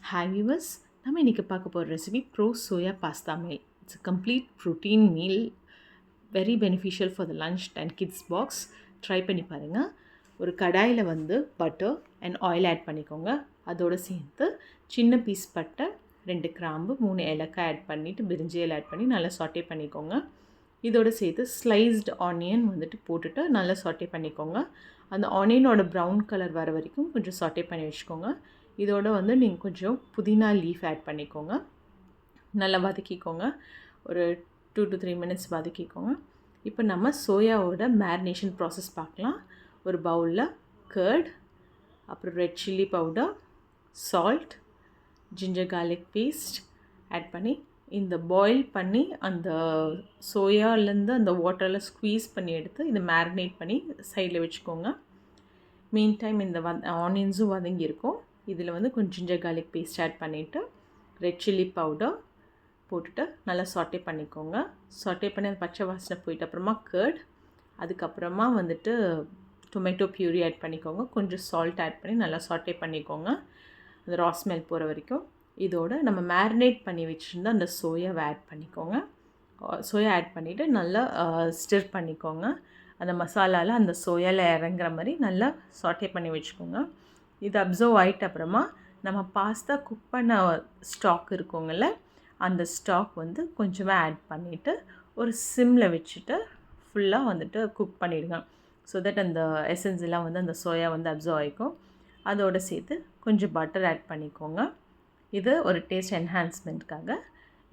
Hi viewers, நம்ம இன்றைக்கி பார்க்க போகிற recipe bro soya pasta meal. It's a complete protein meal, very beneficial for the lunch and kids box. Try பண்ணி பாருங்கள். ஒரு கடாயில் வந்து பட்டர் அண்ட் ஆயில் ஆட் பண்ணிக்கோங்க. அதோடு சேர்த்து சின்ன பீஸ் பட்டை, 2 கிராம்பு, 3 ஏலக்காய் ஆட் பண்ணிவிட்டு பிரிஞ்சியல் ஆட் பண்ணி நல்லா சாட்டே பண்ணிக்கோங்க. இதோடு சேர்த்து ஸ்லைஸ்டு ஆனியன் வந்துட்டு போட்டுட்டு நல்லா சாட்டே பண்ணிக்கோங்க. அந்த ஆனியனோட ப்ரௌன் கலர் வர வரைக்கும் கொஞ்சம் சாட்டே பண்ணி வச்சுக்கோங்க. இதோட வந்து நீங்கள் கொஞ்சம் புதினா லீஃப் ஆட் பண்ணிக்கோங்க. நல்லா வதக்கிக்கோங்க. ஒரு 2 to 3 minutes வதக்கிக்கோங்க. இப்போ நம்ம சோயாவோட மேரினேஷன் ப்ராசஸ் பார்க்கலாம். ஒரு பவுலில் கர்ட், அப்புறம் red chilli powder, salt, ginger garlic paste add பண்ணி இந்த பாயில் பண்ணி அந்த சோயாலேருந்து அந்த வாட்டரில் ஸ்க்வீஸ் பண்ணி எடுத்து இதை மேரினேட் பண்ணி சைடில் வச்சுக்கோங்க. மீன் டைம் இந்த ஆனியன்ஸும் வதங்கியிருக்கும். இதில் வந்து கொஞ்சம் ஜிஞ்சர் கார்லிக் பேஸ்ட் ஆட் பண்ணிவிட்டு ரெட் சில்லி பவுடர் போட்டுட்டு நல்லா சாட்டே பண்ணிக்கோங்க. சாட்டே பண்ணி அந்த பச்சை வாசனை போயிட்டு அப்புறமா கர்ட், அதுக்கப்புறமா வந்துட்டு டொமேட்டோ பியூரி ஆட் பண்ணிக்கோங்க. கொஞ்சம் சால்ட் ஆட் பண்ணி நல்லா சாட்டே பண்ணிக்கோங்க, அந்த ரா ஸ்மெல் போகிற வரைக்கும். இதோட நம்ம மேரினேட் பண்ணி வச்சுருந்த அந்த சோயாவை ஆட் பண்ணிக்கோங்க. சோயா ஆட் பண்ணிவிட்டு நல்லா ஸ்டிர் பண்ணிக்கோங்க. அந்த மசாலாவில் அந்த சோயாவில் இறங்குற மாதிரி நல்லா சாட்டே பண்ணி வச்சுக்கோங்க. இது அப்சர்வ் ஆகிட்ட அப்புறமா நம்ம பாஸ்தா குக் பண்ண ஸ்டாக் இருக்குங்கள்ல, அந்த ஸ்டாக் வந்து கொஞ்சமாக ஆட் பண்ணிவிட்டு ஒரு சிம்மில் வச்சுட்டு ஃபுல்லாக வந்துட்டு குக் பண்ணிவிடுங்க. ஸோ தட் அந்த எசன்ஸ் எல்லாம் வந்து அந்த சோயா வந்து அப்சர்வ் ஆகிக்கும். அதோடு சேர்த்து கொஞ்சம் பட்டர் ஆட் பண்ணிக்கோங்க. இது ஒரு டேஸ்ட் என்ஹான்ஸ்மெண்ட்காக.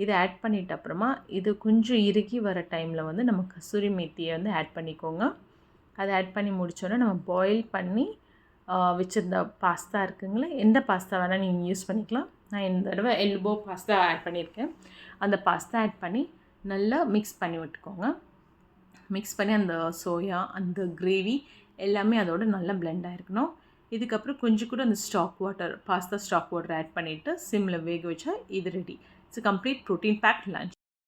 இதை ஆட் பண்ணிட்ட அப்புறமா இது கொஞ்சம் இறுகி வர டைமில் வந்து நம்ம கசூரி மேத்தியை வந்து ஆட் பண்ணிக்கோங்க. அதை ஆட் பண்ணி முடித்தோன்னே நம்ம பாயில் பண்ணி வச்சுருந்த பாஸ்தா இருக்குங்களே, எந்த பாஸ்தா வேணால் நீங்கள் யூஸ் பண்ணிக்கலாம். நான் இந்த தடவை எல்போ பாஸ்தா ஆட் பண்ணியிருக்கேன். அந்த பாஸ்தா ஆட் பண்ணி நல்லா மிக்ஸ் பண்ணி விட்டுக்கோங்க. மிக்ஸ் பண்ணி அந்த சோயா, அந்த கிரேவி எல்லாமே அதோட நல்லா பிளெண்ட் ஆகிருக்கணும். இதுக்கப்புறம் கொஞ்சம் கூட அந்த பாஸ்தா ஸ்டாக் வாட்டர் ஆட் பண்ணிவிட்டு சிம்மில் வேக வச்சா இது ready. It's a complete protein packed lunch.